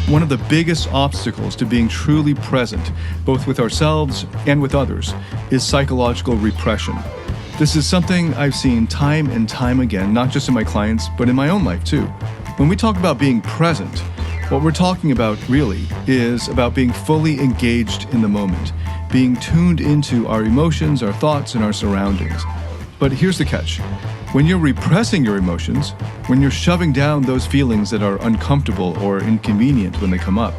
One of the biggest obstacles to being truly present, both with ourselves and with others, is psychological repression. This is something I've seen time and time again, not just in my clients, but in my own life too. When we talk about being present, what we're talking about really is about being fully engaged in the moment, being tuned into our emotions, our thoughts, and our surroundings. But here's the catch. When you're repressing your emotions, when you're shoving down those feelings that are uncomfortable or inconvenient when they come up,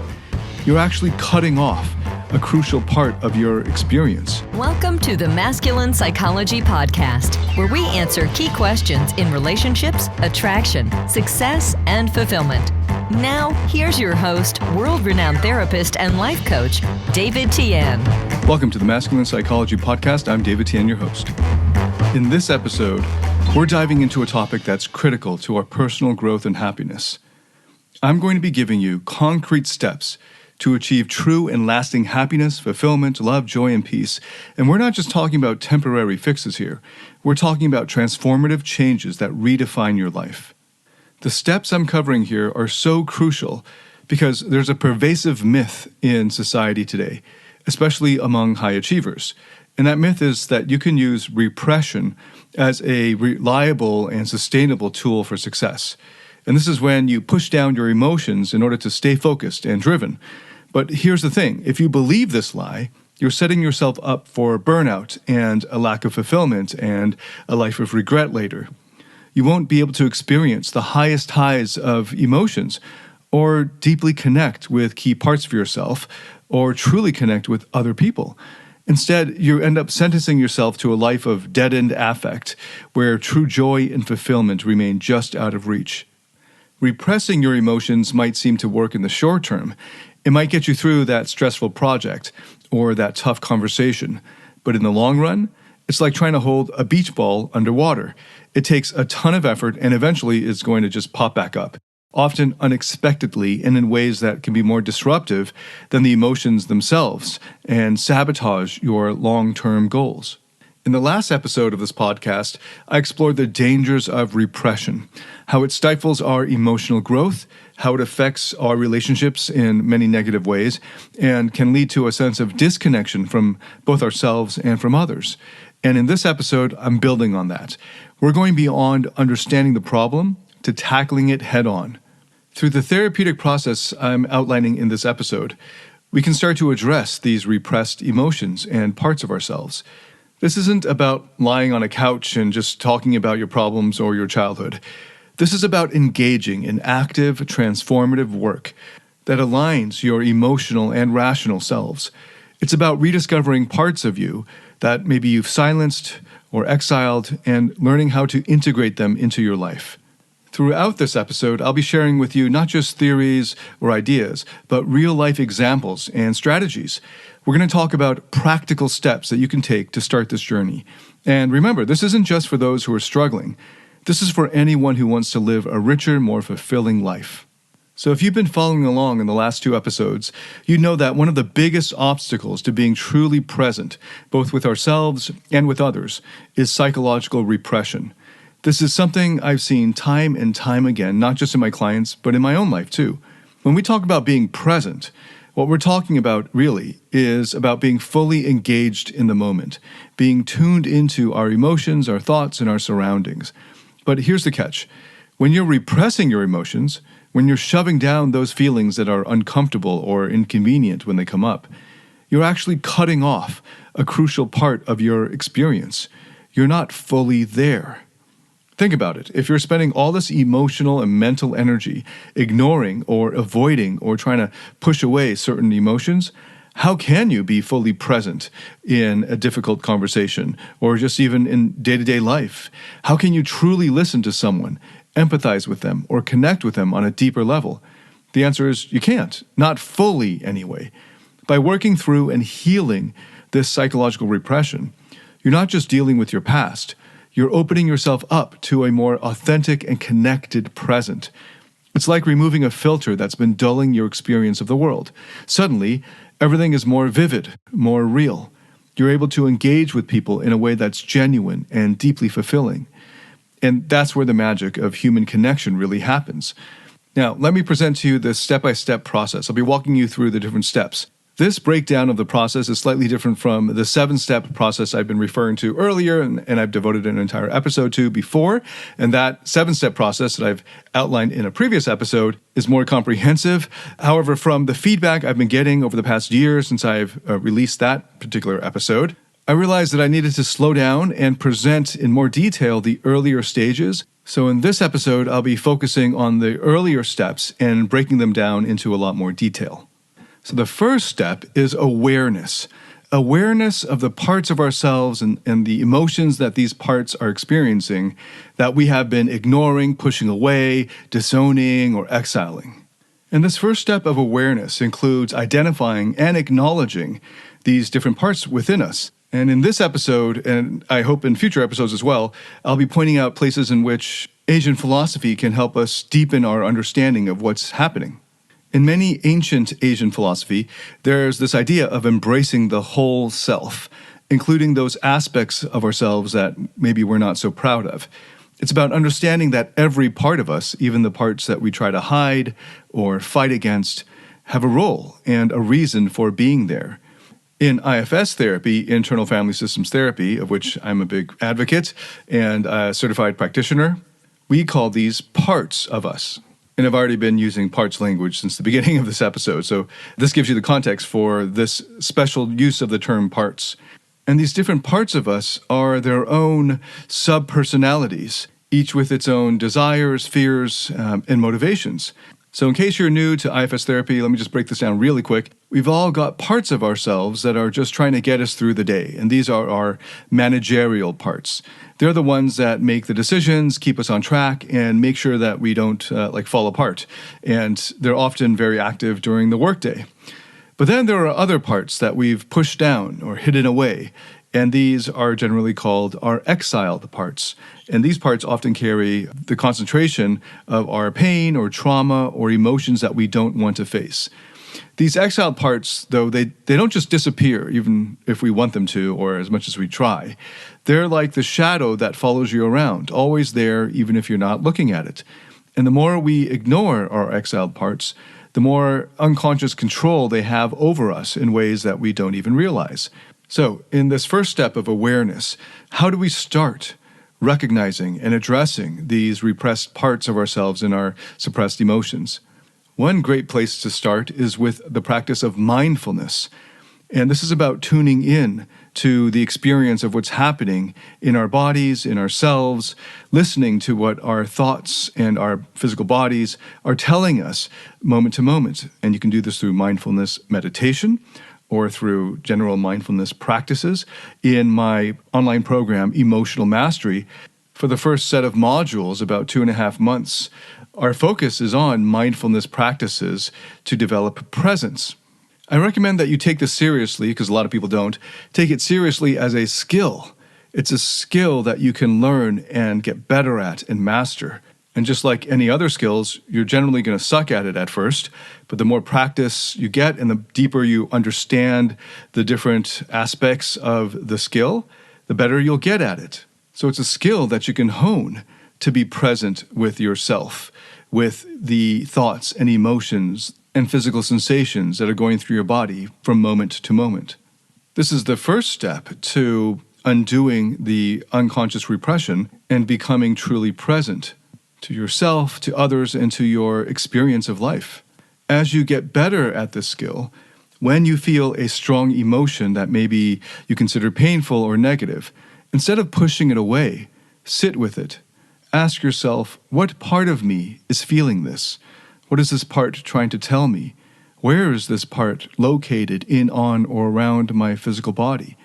you're actually cutting off a crucial part of your experience. Welcome to the Masculine Psychology Podcast, where we answer key questions in relationships, attraction, success, and fulfillment. Now, here's your host, world-renowned therapist and life coach, David Tian. Welcome to the Masculine Psychology Podcast. I'm David Tian, your host. In this episode, we're diving into a topic that's critical to our personal growth and happiness. I'm going to be giving you concrete steps to achieve true and lasting happiness, fulfillment, love, joy, and peace. And we're not just talking about temporary fixes here. We're talking about transformative changes that redefine your life. The steps I'm covering here are so crucial because there's a pervasive myth in society today, especially among high achievers. And that myth is that you can use repression as a reliable and sustainable tool for success. And this is when you push down your emotions in order to stay focused and driven. But here's the thing. If you believe this lie, you're setting yourself up for burnout and a lack of fulfillment and a life of regret later. You won't be able to experience the highest highs of emotions or deeply connect with key parts of yourself or truly connect with other people. Instead, you end up sentencing yourself to a life of dead-end affect, where true joy and fulfillment remain just out of reach. Repressing your emotions might seem to work in the short term. It might get you through that stressful project or that tough conversation. But in the long run, it's like trying to hold a beach ball underwater. It takes a ton of effort and eventually it's going to just pop back up, often unexpectedly and in ways that can be more disruptive than the emotions themselves and sabotage your long-term goals. In the last episode of this podcast, I explored the dangers of repression, how it stifles our emotional growth, how it affects our relationships in many negative ways, and can lead to a sense of disconnection from both ourselves and from others. And in this episode, I'm building on that. We're going beyond understanding the problem to tackling it head-on. Through the therapeutic process I'm outlining in this episode, we can start to address these repressed emotions and parts of ourselves. This isn't about lying on a couch and just talking about your problems or your childhood. This is about engaging in active, transformative work that aligns your emotional and rational selves. It's about rediscovering parts of you that maybe you've silenced or exiled and learning how to integrate them into your life. Throughout this episode, I'll be sharing with you not just theories or ideas, but real-life examples and strategies. We're going to talk about practical steps that you can take to start this journey. And remember, this isn't just for those who are struggling. This is for anyone who wants to live a richer, more fulfilling life. So if you've been following along in the last two episodes, you know that one of the biggest obstacles to being truly present, both with ourselves and with others, is psychological repression. This is something I've seen time and time again, not just in my clients, but in my own life too. When we talk about being present, what we're talking about really is about being fully engaged in the moment, being tuned into our emotions, our thoughts, and our surroundings. But here's the catch. When you're repressing your emotions, when you're shoving down those feelings that are uncomfortable or inconvenient when they come up, you're actually cutting off a crucial part of your experience. You're not fully there. Think about it. If you're spending all this emotional and mental energy ignoring or avoiding or trying to push away certain emotions, how can you be fully present in a difficult conversation or just even in day-to-day life? How can you truly listen to someone, empathize with them, or connect with them on a deeper level? The answer is you can't, not fully anyway. By working through and healing this psychological repression, you're not just dealing with your past, you're opening yourself up to a more authentic and connected present. It's like removing a filter that's been dulling your experience of the world. Suddenly, everything is more vivid, more real. You're able to engage with people in a way that's genuine and deeply fulfilling. And that's where the magic of human connection really happens. Now, let me present to you the step-by-step process. I'll be walking you through the different steps. This breakdown of the process is slightly different from the 7-step process I've been referring to earlier, and I've devoted an entire episode to before. And that 7-step process that I've outlined in a previous episode is more comprehensive. However, from the feedback I've been getting over the past year since I've released that particular episode, I realized that I needed to slow down and present in more detail the earlier stages. So in this episode, I'll be focusing on the earlier steps and breaking them down into a lot more detail. So the first step is awareness. Awareness of the parts of ourselves and the emotions that these parts are experiencing that we have been ignoring, pushing away, disowning, or exiling. And this first step of awareness includes identifying and acknowledging these different parts within us. And in this episode, and I hope in future episodes as well, I'll be pointing out places in which Asian philosophy can help us deepen our understanding of what's happening. In many ancient Asian philosophy, there's this idea of embracing the whole self, including those aspects of ourselves that maybe we're not so proud of. It's about understanding that every part of us, even the parts that we try to hide or fight against, have a role and a reason for being there. In IFS therapy, internal family systems therapy, of which I'm a big advocate and a certified practitioner, we call these parts of us. And I've already been using parts language since the beginning of this episode, so this gives you the context for this special use of the term parts. And these different parts of us are their own sub-personalities, each with its own desires, fears, and motivations. So in case you're new to IFS therapy, let me just break this down really quick. We've all got parts of ourselves that are just trying to get us through the day, and these are our managerial parts. They're the ones that make the decisions, keep us on track, and make sure that we don't fall apart. And they're often very active during the workday. But then there are other parts that we've pushed down or hidden away, and these are generally called our exiled parts. And these parts often carry the concentration of our pain or trauma or emotions that we don't want to face. These exiled parts, though, they don't just disappear, even if we want them to or as much as we try. They're like the shadow that follows you around, always there, even if you're not looking at it. And the more we ignore our exiled parts, the more unconscious control they have over us in ways that we don't even realize. So, in this first step of awareness, how do we start recognizing and addressing these repressed parts of ourselves and our suppressed emotions? One great place to start is with the practice of mindfulness. And this is about tuning in to the experience of what's happening in our bodies, in ourselves, listening to what our thoughts and our physical bodies are telling us moment to moment. And you can do this through mindfulness meditation or through general mindfulness practices. In my online program, Emotional Mastery, for the first set of modules, about 2.5 months, our focus is on mindfulness practices to develop presence. I recommend that you take this seriously, because a lot of people don't. Take it seriously as a skill. It's a skill that you can learn and get better at and master. And just like any other skills, you're generally going to suck at it at first, but the more practice you get and the deeper you understand the different aspects of the skill, the better you'll get at it. So it's a skill that you can hone to be present with yourself, with the thoughts and emotions and physical sensations that are going through your body from moment to moment. This is the first step to undoing the unconscious repression and becoming truly present to yourself, to others, and to your experience of life. As you get better at this skill, when you feel a strong emotion that maybe you consider painful or negative, instead of pushing it away, sit with it. Ask yourself, what part of me is feeling this? What is this part trying to tell me? Where is this part located in, on, or around my physical body?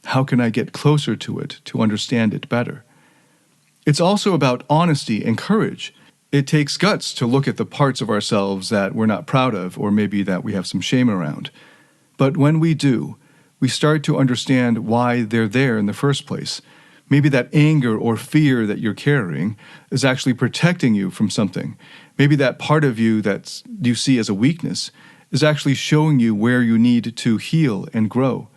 How can I get closer to it to understand it better? It's also about honesty and courage. It takes guts to look at the parts of ourselves that we're not proud of or maybe that we have some shame around. But when we do, we start to understand why they're there in the first place. Maybe that anger or fear that you're carrying is actually protecting you from something. Maybe that part of you that you see as a weakness is actually showing you where you need to heal and grow.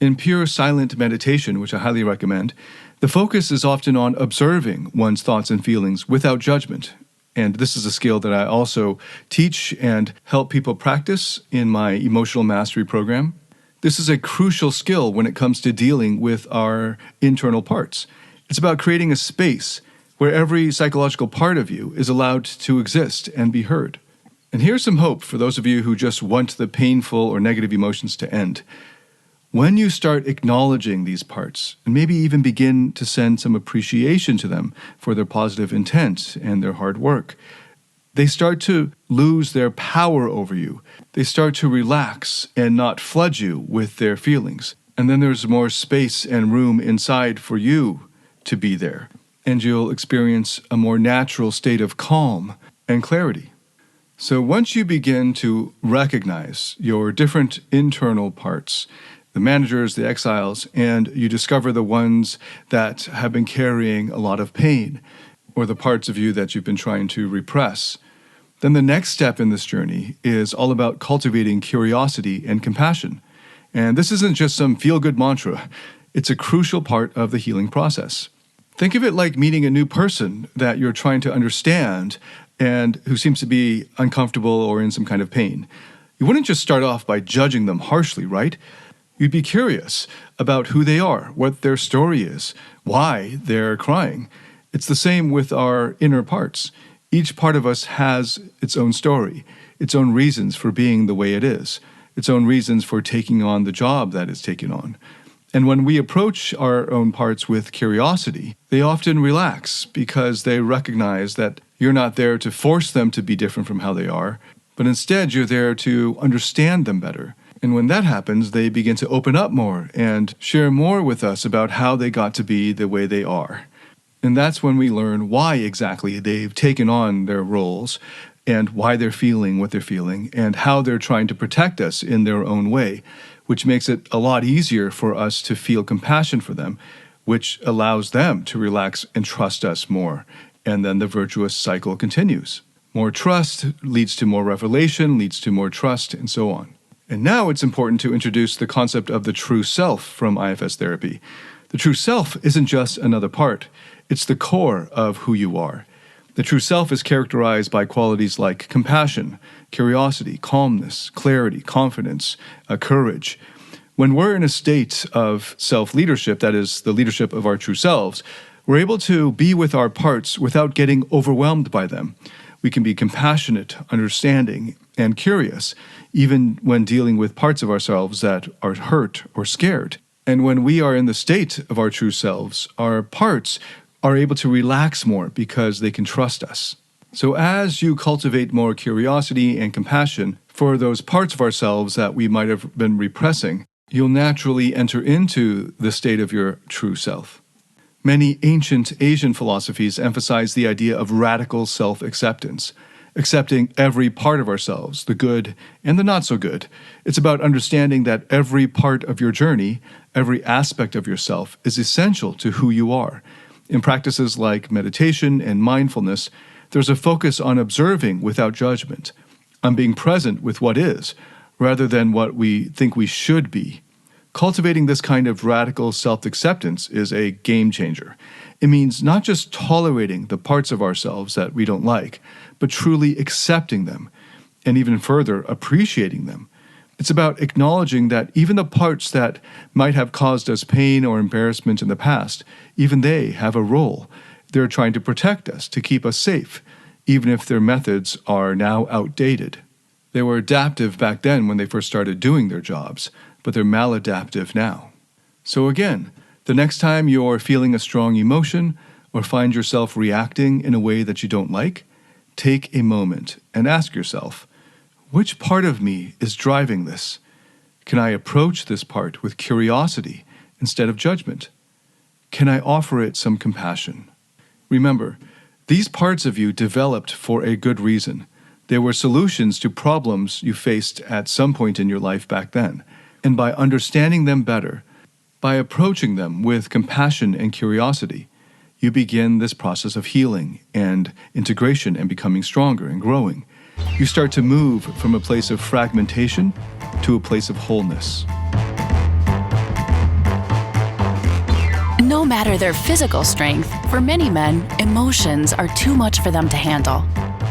In pure silent meditation, which I highly recommend, the focus is often on observing one's thoughts and feelings without judgment. And this is a skill that I also teach and help people practice in my emotional mastery program. This is a crucial skill when it comes to dealing with our internal parts. It's about creating a space where every psychological part of you is allowed to exist and be heard. And here's some hope for those of you who just want the painful or negative emotions to end. When you start acknowledging these parts, and maybe even begin to send some appreciation to them for their positive intent and their hard work, they start to lose their power over you. They start to relax and not flood you with their feelings. And then there's more space and room inside for you to be there. And you'll experience a more natural state of calm and clarity. So once you begin to recognize your different internal parts, the managers, the exiles, and you discover the ones that have been carrying a lot of pain, or the parts of you that you've been trying to repress, then the next step in this journey is all about cultivating curiosity and compassion. And this isn't just some feel-good mantra. It's a crucial part of the healing process. Think of it like meeting a new person that you're trying to understand and who seems to be uncomfortable or in some kind of pain. You wouldn't just start off by judging them harshly, right? You'd be curious about who they are, what their story is, why they're crying. It's the same with our inner parts. Each part of us has its own story, its own reasons for being the way it is, its own reasons for taking on the job that it's taken on. And when we approach our own parts with curiosity, they often relax because they recognize that you're not there to force them to be different from how they are, but instead you're there to understand them better. And when that happens, they begin to open up more and share more with us about how they got to be the way they are. And that's when we learn why exactly they've taken on their roles and why they're feeling what they're feeling and how they're trying to protect us in their own way, which makes it a lot easier for us to feel compassion for them, which allows them to relax and trust us more. And then the virtuous cycle continues. More trust leads to more revelation, leads to more trust, and so on. And now it's important to introduce the concept of the true self from IFS therapy. The true self isn't just another part. It's the core of who you are. The true self is characterized by qualities like compassion, curiosity, calmness, clarity, confidence, courage. When we're in a state of self-leadership, that is, the leadership of our true selves, we're able to be with our parts without getting overwhelmed by them. We can be compassionate, understanding, and curious, even when dealing with parts of ourselves that are hurt or scared. And when we are in the state of our true selves, our parts are able to relax more because they can trust us. So as you cultivate more curiosity and compassion for those parts of ourselves that we might have been repressing, you'll naturally enter into the state of your true self. Many ancient Asian philosophies emphasize the idea of radical self-acceptance, accepting every part of ourselves, the good and the not so good. It's about understanding that every part of your journey, every aspect of yourself is essential to who you are. In practices like meditation and mindfulness, there's a focus on observing without judgment, on being present with what is, rather than what we think we should be. Cultivating this kind of radical self-acceptance is a game changer. It means not just tolerating the parts of ourselves that we don't like, but truly accepting them, and even further, appreciating them. It's about acknowledging that even the parts that might have caused us pain or embarrassment in the past, even they have a role. They're trying to protect us, to keep us safe, even if their methods are now outdated. They were adaptive back then when they first started doing their jobs, but they're maladaptive now. So again, the next time you're feeling a strong emotion or find yourself reacting in a way that you don't like, take a moment and ask yourself, which part of me is driving this? Can I approach this part with curiosity instead of judgment? Can I offer it some compassion? Remember, these parts of you developed for a good reason. They were solutions to problems you faced at some point in your life back then. And by understanding them better, by approaching them with compassion and curiosity, you begin this process of healing and integration and becoming stronger and growing. You start to move from a place of fragmentation to a place of wholeness. No No matter their physical strength, for many men, emotions are too much for them to handle.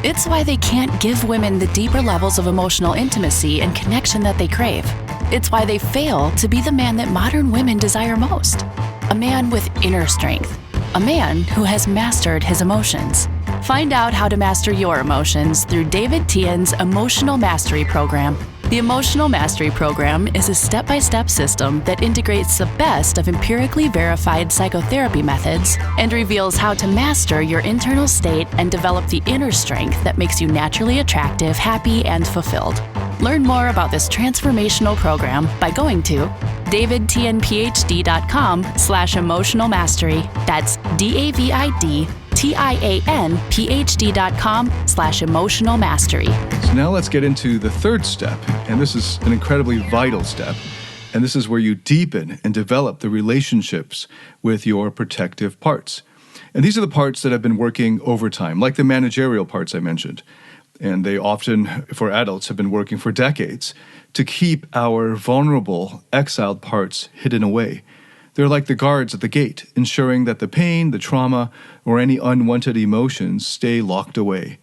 It's why they can't give women the deeper levels of emotional intimacy and connection that they crave. It's why they fail to be the man that modern women desire most. A man with inner strength. A man who has mastered his emotions. Find out how to master your emotions through David Tian's Emotional Mastery Program. The Emotional Mastery Program is a step-by-step system that integrates the best of empirically verified psychotherapy methods and reveals how to master your internal state and develop the inner strength that makes you naturally attractive, happy, and fulfilled. Learn more about this transformational program by going to davidtianphd.com/emotional mastery. That's DAVIDTIANPhD.com/emotional mastery. So now let's get into the third step, and this is an incredibly vital step, and this is where you deepen and develop the relationships with your protective parts. And these are the parts that have been working overtime, like the managerial parts I mentioned. And they often, for adults, have been working for decades to keep our vulnerable, exiled parts hidden away. They're like the guards at the gate, ensuring that the pain, the trauma, or any unwanted emotions stay locked away.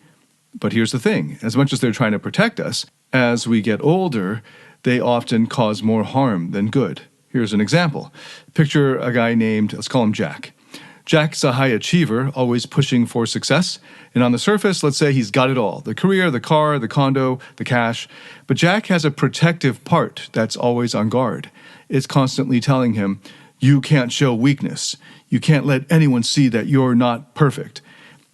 But here's the thing, as much as they're trying to protect us, as we get older, they often cause more harm than good. Here's an example. Picture a guy named, let's call him Jack. Jack's a high achiever, always pushing for success. And on the surface, let's say he's got it all. The career, the car, the condo, the cash. But Jack has a protective part that's always on guard. It's constantly telling him, you can't show weakness. You can't let anyone see that you're not perfect.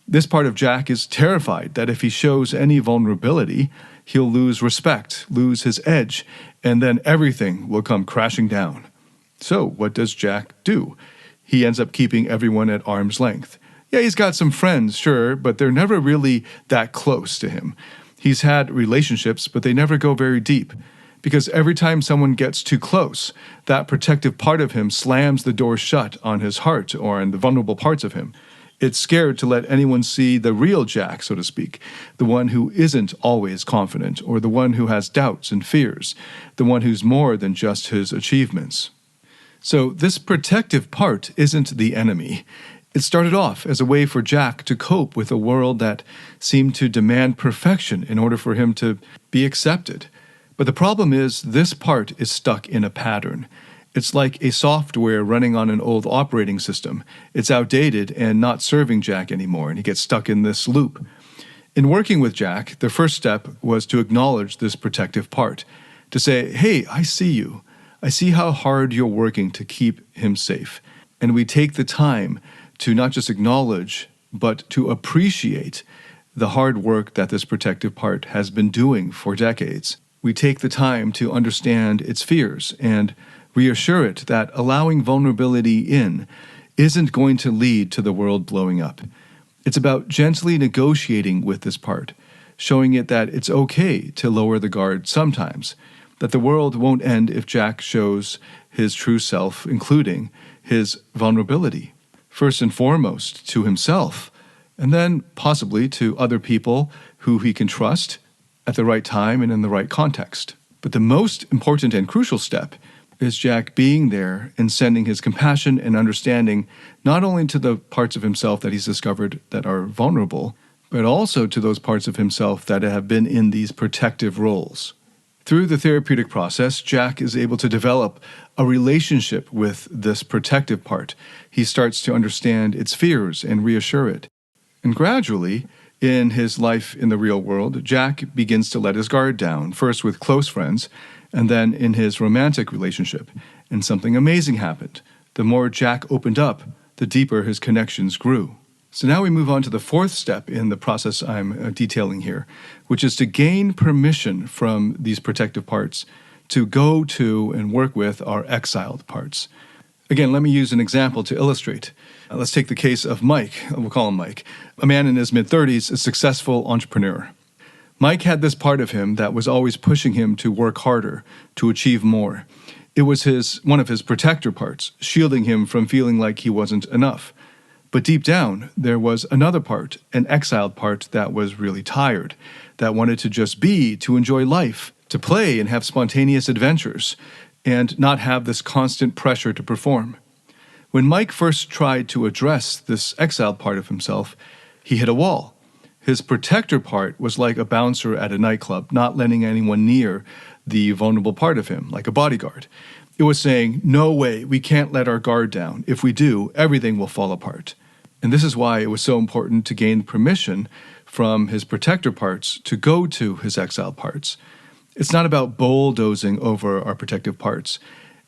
This part of Jack is terrified that if he shows any vulnerability, he'll lose respect, lose his edge, and then everything will come crashing down. So what does Jack do? He ends up keeping everyone at arm's length. Yeah, he's got some friends, sure, but they're never really that close to him. He's had relationships, but they never go very deep. Because every time someone gets too close, that protective part of him slams the door shut on his heart or on the vulnerable parts of him. It's scared to let anyone see the real Jack, so to speak, the one who isn't always confident, or the one who has doubts and fears, the one who's more than just his achievements. So this protective part isn't the enemy. It started off as a way for Jack to cope with a world that seemed to demand perfection in order for him to be accepted. But the problem is this part is stuck in a pattern. It's like a software running on an old operating system. It's outdated and not serving Jack anymore, and he gets stuck in this loop. In working with Jack, the first step was to acknowledge this protective part, to say, hey, I see you. I see how hard you're working to keep him safe. And we take the time to not just acknowledge, but to appreciate the hard work that this protective part has been doing for decades. We take the time to understand its fears and reassure it that allowing vulnerability in isn't going to lead to the world blowing up. It's about gently negotiating with this part, showing it that it's okay to lower the guard sometimes, that the world won't end if Jack shows his true self, including his vulnerability, first and foremost to himself, and then possibly to other people who he can trust at the right time and in the right context. But the most important and crucial step is Jack being there and sending his compassion and understanding not only to the parts of himself that he's discovered that are vulnerable, but also to those parts of himself that have been in these protective roles. Through the therapeutic process, Jack is able to develop a relationship with this protective part. He starts to understand its fears and reassure it. And gradually, in his life in the real world, Jack begins to let his guard down, first with close friends, and then in his romantic relationship. And something amazing happened. The more Jack opened up, the deeper his connections grew. So now we move on to the fourth step in the process I'm detailing here, which is to gain permission from these protective parts to go to and work with our exiled parts. Again, let me use an example to illustrate. Let's take the case of Mike. We'll call him Mike, a man in his mid-30s, a successful entrepreneur. Mike had this part of him that was always pushing him to work harder, to achieve more. It was one of his protector parts, shielding him from feeling like he wasn't enough. But deep down, there was another part, an exiled part that was really tired, that wanted to just be, to enjoy life, to play and have spontaneous adventures, and not have this constant pressure to perform. When Mike first tried to address this exiled part of himself, he hit a wall. His protector part was like a bouncer at a nightclub, not letting anyone near the vulnerable part of him, like a bodyguard. It was saying, no way, we can't let our guard down. If we do, everything will fall apart. And this is why it was so important to gain permission from his protector parts to go to his exiled parts. It's not about bulldozing over our protective parts.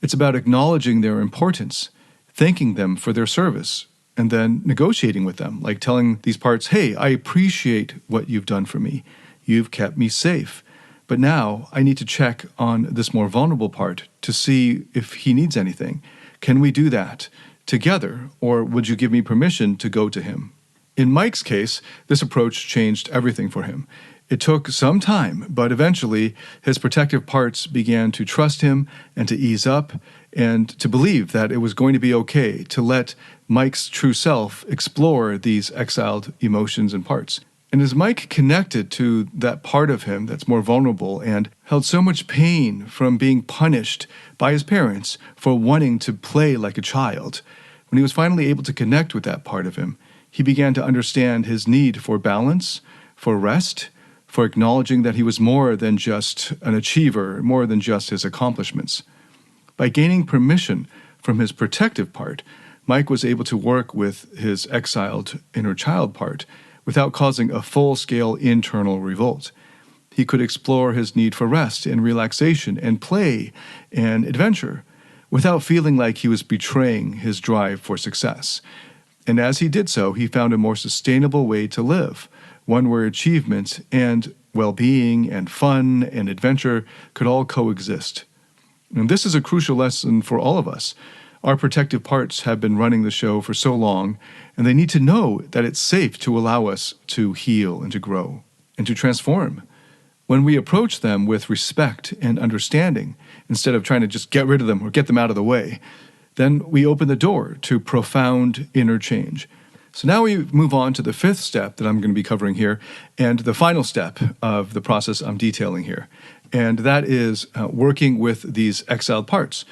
It's about acknowledging their importance, thanking them for their service, and then negotiating with them, like telling these parts, hey, I appreciate what you've done for me. You've kept me safe. But now I need to check on this more vulnerable part to see if he needs anything. Can we do that together, or would you give me permission to go to him? In Mike's case, this approach changed everything for him. It took some time, but eventually his protective parts began to trust him and to ease up and to believe that it was going to be okay to let Mike's true self explore these exiled emotions and parts. And as Mike connected to that part of him that's more vulnerable and held so much pain from being punished by his parents for wanting to play like a child, when he was finally able to connect with that part of him, he began to understand his need for balance, for rest, for acknowledging that he was more than just an achiever, more than just his accomplishments. By gaining permission from his protective part, Mike was able to work with his exiled inner child part without causing a full-scale internal revolt. He could explore his need for rest and relaxation and play and adventure without feeling like he was betraying his drive for success. And as he did so, he found a more sustainable way to live, one where achievement and well-being and fun and adventure could all coexist. And this is a crucial lesson for all of us. Our protective parts have been running the show for so long, and they need to know that it's safe to allow us to heal and to grow and to transform. When we approach them with respect and understanding, instead of trying to just get rid of them or get them out of the way, then we open the door to profound inner change. So now we move on to the fifth step that I'm going to be covering here, and the final step of the process I'm detailing here. And that is working with these exiled parts.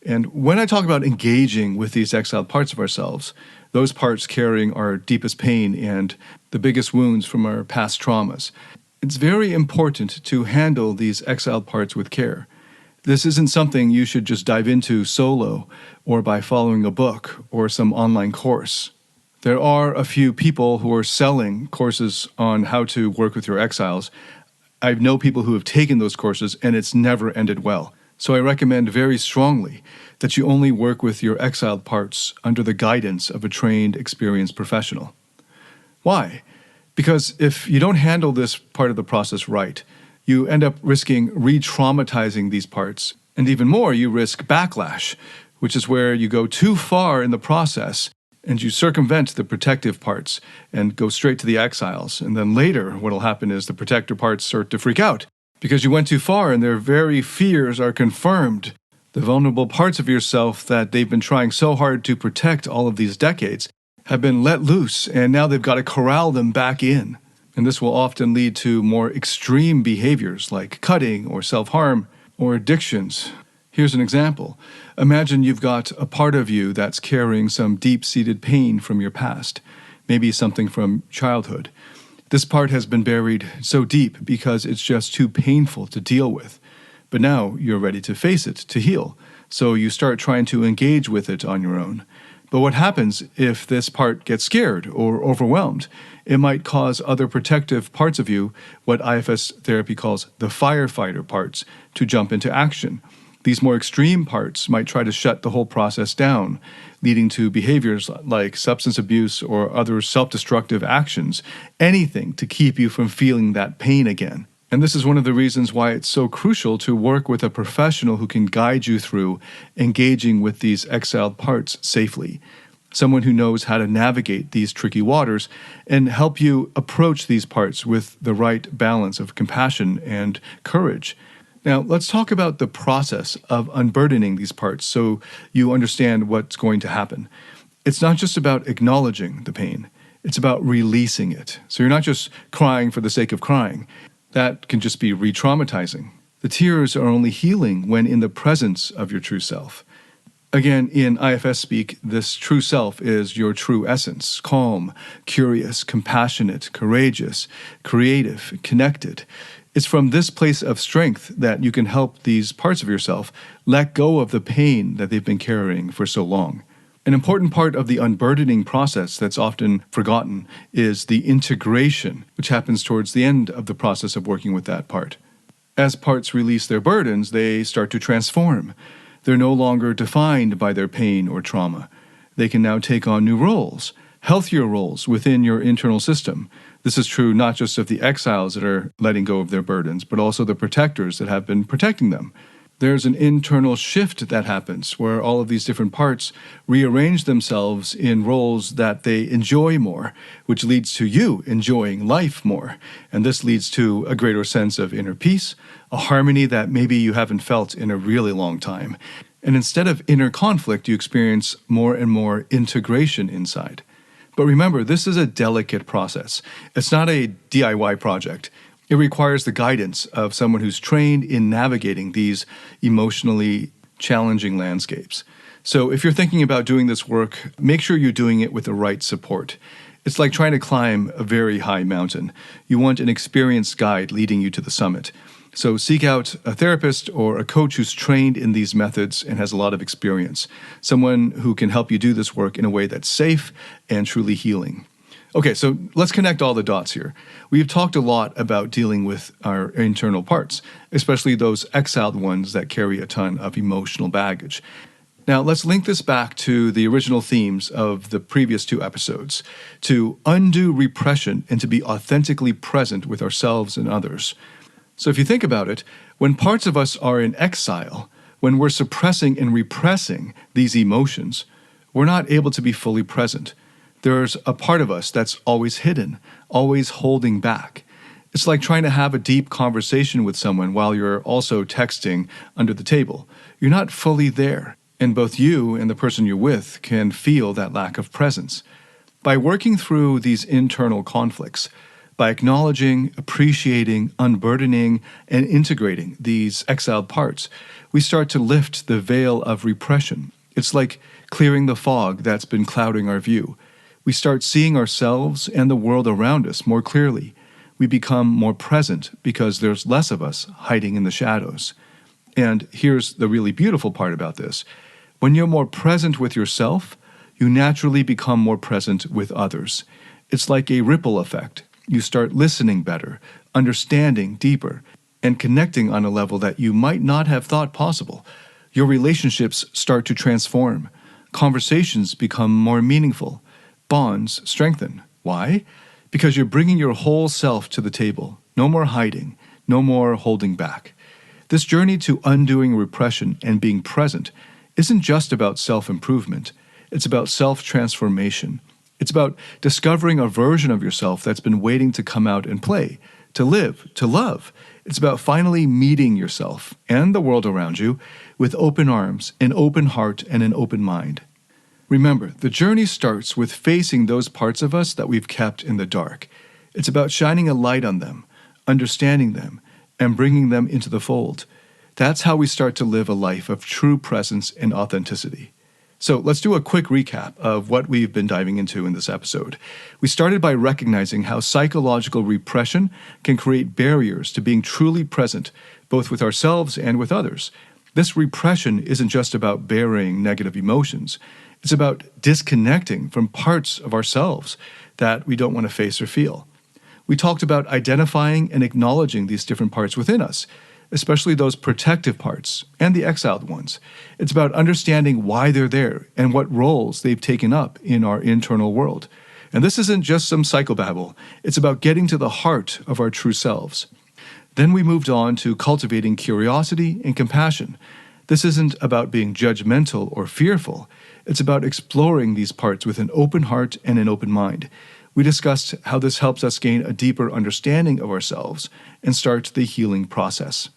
And when I talk about engaging with these exiled parts of ourselves, those parts carrying our deepest pain and the biggest wounds from our past traumas, it's very important to handle these exiled parts with care. This isn't something you should just dive into solo or by following a book or some online course. There are a few people who are selling courses on how to work with your exiles. I know people who have taken those courses and it's never ended well. So I recommend very strongly that you only work with your exiled parts under the guidance of a trained, experienced professional. Why? Because if you don't handle this part of the process right, you end up risking retraumatizing these parts. And even more, you risk backlash, which is where you go too far in the process and you circumvent the protective parts and go straight to the exiles. And then later, what will happen is the protector parts start to freak out because you went too far and their very fears are confirmed. The vulnerable parts of yourself that they've been trying so hard to protect all of these decades have been let loose, and now they've got to corral them back in. And this will often lead to more extreme behaviors like cutting or self-harm or addictions. Here's an example. Imagine you've got a part of you that's carrying some deep-seated pain from your past, maybe something from childhood. This part has been buried so deep because it's just too painful to deal with. But now you're ready to face it, to heal. So you start trying to engage with it on your own. But what happens if this part gets scared or overwhelmed? It might cause other protective parts of you, what IFS therapy calls the firefighter parts, to jump into action. These more extreme parts might try to shut the whole process down, leading to behaviors like substance abuse or other self-destructive actions, anything to keep you from feeling that pain again. And this is one of the reasons why it's so crucial to work with a professional who can guide you through engaging with these exiled parts safely. Someone who knows how to navigate these tricky waters and help you approach these parts with the right balance of compassion and courage. Now, let's talk about the process of unburdening these parts so you understand what's going to happen. It's not just about acknowledging the pain. It's about releasing it. So you're not just crying for the sake of crying. That can just be retraumatizing. The tears are only healing when in the presence of your true self. Again, in IFS speak, this true self is your true essence: calm, curious, compassionate, courageous, creative, connected. It's from this place of strength that you can help these parts of yourself let go of the pain that they've been carrying for so long. An important part of the unburdening process that's often forgotten is the integration, which happens towards the end of the process of working with that part. As parts release their burdens, they start to transform. They're no longer defined by their pain or trauma. They can now take on new roles, healthier roles within your internal system. This is true not just of the exiles that are letting go of their burdens, but also the protectors that have been protecting them. There's an internal shift that happens where all of these different parts rearrange themselves in roles that they enjoy more, which leads to you enjoying life more. And this leads to a greater sense of inner peace, a harmony that maybe you haven't felt in a really long time. And instead of inner conflict, you experience more and more integration inside. But remember, this is a delicate process. It's not a DIY project. It requires the guidance of someone who's trained in navigating these emotionally challenging landscapes. So if you're thinking about doing this work, make sure you're doing it with the right support. It's like trying to climb a very high mountain. You want an experienced guide leading you to the summit. So seek out a therapist or a coach who's trained in these methods and has a lot of experience. Someone who can help you do this work in a way that's safe and truly healing. Okay, so let's connect all the dots here. We've talked a lot about dealing with our internal parts, especially those exiled ones that carry a ton of emotional baggage. Now, let's link this back to the original themes of the previous 2 episodes, to undo repression and to be authentically present with ourselves and others. So if you think about it, when parts of us are in exile, when we're suppressing and repressing these emotions, we're not able to be fully present. There's a part of us that's always hidden, always holding back. It's like trying to have a deep conversation with someone while you're also texting under the table. You're not fully there, and both you and the person you're with can feel that lack of presence. By working through these internal conflicts, by acknowledging, appreciating, unburdening, and integrating these exiled parts, we start to lift the veil of repression. It's like clearing the fog that's been clouding our view. We start seeing ourselves and the world around us more clearly. We become more present because there's less of us hiding in the shadows. And here's the really beautiful part about this. When you're more present with yourself, you naturally become more present with others. It's like a ripple effect. You start listening better, understanding deeper, and connecting on a level that you might not have thought possible. Your relationships start to transform. Conversations become more meaningful. Bonds strengthen. Why? Because you're bringing your whole self to the table. No more hiding, no more holding back. This journey to undoing repression and being present isn't just about self-improvement. It's about self-transformation. It's about discovering a version of yourself that's been waiting to come out and play, to live, to love. It's about finally meeting yourself and the world around you with open arms, an open heart, and an open mind. Remember, the journey starts with facing those parts of us that we've kept in the dark. It's about shining a light on them, understanding them, and bringing them into the fold. That's how we start to live a life of true presence and authenticity. So let's do a quick recap of what we've been diving into in this episode. We started by recognizing how psychological repression can create barriers to being truly present, both with ourselves and with others. This repression isn't just about burying negative emotions. It's about disconnecting from parts of ourselves that we don't want to face or feel. We talked about identifying and acknowledging these different parts within us, especially those protective parts and the exiled ones. It's about understanding why they're there and what roles they've taken up in our internal world. And this isn't just some psychobabble. It's about getting to the heart of our true selves. Then we moved on to cultivating curiosity and compassion. This isn't about being judgmental or fearful. It's about exploring these parts with an open heart and an open mind. We discussed how this helps us gain a deeper understanding of ourselves and start the healing process.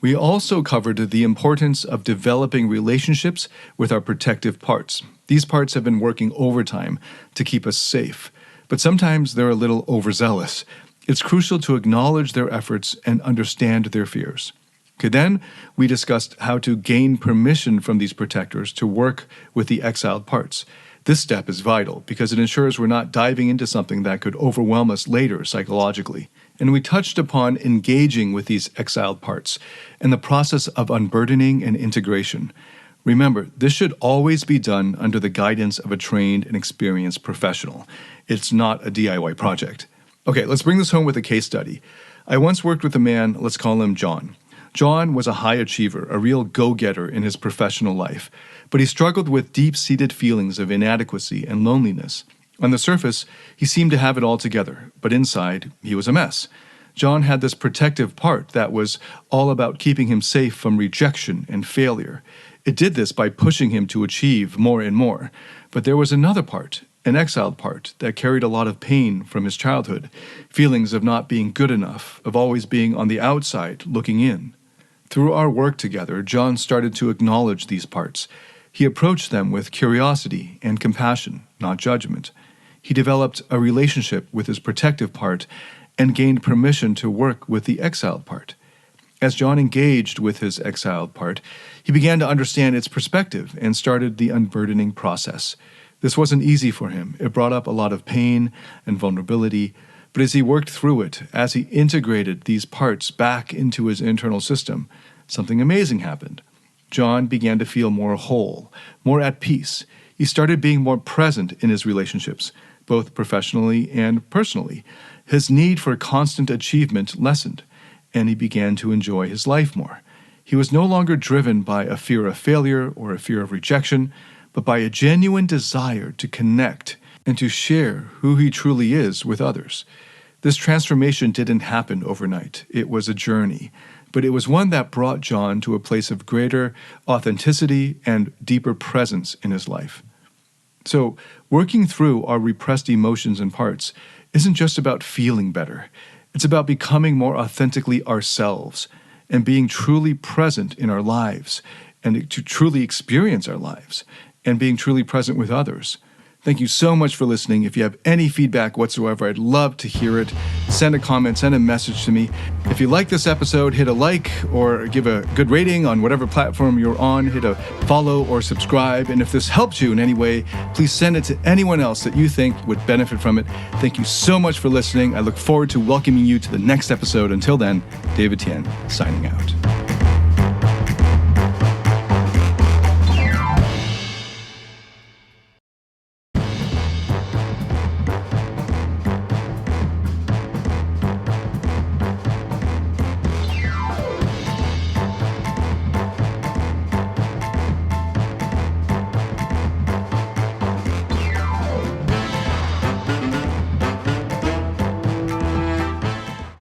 We also covered the importance of developing relationships with our protective parts. These parts have been working overtime to keep us safe, but sometimes they're a little overzealous. It's crucial to acknowledge their efforts and understand their fears. Okay, then we discussed how to gain permission from these protectors to work with the exiled parts. This step is vital because it ensures we're not diving into something that could overwhelm us later psychologically. And we touched upon engaging with these exiled parts and the process of unburdening and integration. Remember, this should always be done under the guidance of a trained and experienced professional. It's not a DIY project. Okay, let's bring this home with a case study. I once worked with a man, let's call him John. John was a high achiever, a real go-getter in his professional life, but he struggled with deep-seated feelings of inadequacy and loneliness. On the surface, he seemed to have it all together, but inside, he was a mess. John had this protective part that was all about keeping him safe from rejection and failure. It did this by pushing him to achieve more and more. But there was another part, an exiled part, that carried a lot of pain from his childhood, feelings of not being good enough, of always being on the outside, looking in. Through our work together, John started to acknowledge these parts. He approached them with curiosity and compassion, not judgment. He developed a relationship with his protective part and gained permission to work with the exiled part. As John engaged with his exiled part, he began to understand its perspective and started the unburdening process. This wasn't easy for him. It brought up a lot of pain and vulnerability, but as he worked through it, as he integrated these parts back into his internal system, something amazing happened. John began to feel more whole, more at peace. He started being more present in his relationships, both professionally and personally. His need for constant achievement lessened, and he began to enjoy his life more. He was no longer driven by a fear of failure or a fear of rejection, but by a genuine desire to connect and to share who he truly is with others. This transformation didn't happen overnight. It was a journey, but it was one that brought John to a place of greater authenticity and deeper presence in his life. So, working through our repressed emotions and parts isn't just about feeling better. It's about becoming more authentically ourselves and being truly present in our lives and to truly experience our lives and being truly present with others. Thank you so much for listening. If you have any feedback whatsoever, I'd love to hear it. Send a comment, send a message to me. If you like this episode, hit a like or give a good rating on whatever platform you're on. Hit a follow or subscribe. And if this helps you in any way, please send it to anyone else that you think would benefit from it. Thank you so much for listening. I look forward to welcoming you to the next episode. Until then, David Tian, signing out.